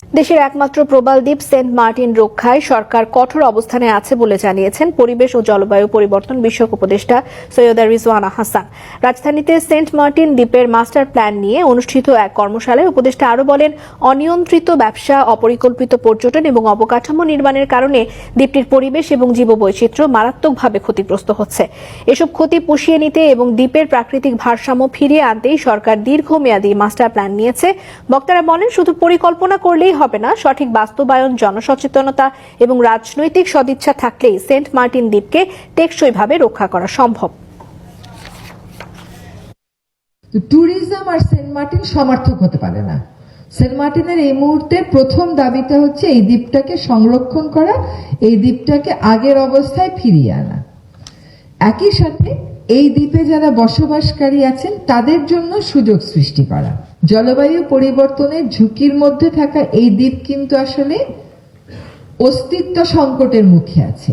দেশের একমাত্র প্রবাল দ্বীপ সেন্ট মার্টিন রক্ষায় সরকার কঠোর অবস্থানে আছে বলে জানিয়েছেন পরিবেশ ও জলবায়ু পরিবর্তন বিষয়ক উপদেষ্টা সৈয়দা রিজওয়ানা হাসান। রাজধানীতে সেন্ট মার্টিন দ্বীপের মাস্টার প্ল্যান নিয়ে অনুষ্ঠিত এক কর্মশালায় উপদেষ্টা আরও বলেন, অনিয়ন্ত্রিত ব্যবসা, অপরিকল্পিত পর্যটন এবং অবকাঠামো নির্মাণের কারণে দ্বীপটির পরিবেশ এবং জীববৈচিত্র্য মারাত্মকভাবে ক্ষতিগ্রস্ত হচ্ছে। এসব ক্ষতি পুষিয়ে নিতে এবং দ্বীপের প্রাকৃতিক ভারসাম্য ফিরিয়ে আনতেই সরকার দীর্ঘমেয়াদী মাস্টার প্ল্যান নিয়েছে। বক্তারা বলেন, শুধু পরিকল্পনা করলেই হবে না, সঠিক বাস্তবায়ন, জনসচেতনতা এবং রাজনৈতিক সদিচ্ছা থাকলেই সেন্ট মার্টিন দ্বীপকে টেকসইভাবে রক্ষা করা সম্ভব। ট্যুরিজম আর সেন্ট মার্টিন সমার্থক হতে পারে না। সেন্ট মার্টিনের এই মুহূর্তে প্রথম দাবিটা হচ্ছে এই দ্বীপটাকে সংরক্ষণ করা, এই দ্বীপটাকে আগের অবস্থায় ফিরিয়ে আনা। একই সাথে এই দ্বীপে যারা বসবাসকারী আছেন তাদের জন্য সুযোগ সৃষ্টি করা। জলবায়ু পরিবর্তনের ঝুঁকির মধ্যে থাকা এই দ্বীপ কিন্তু আসলে অস্তিত্ব সংকটের মুখে আছে।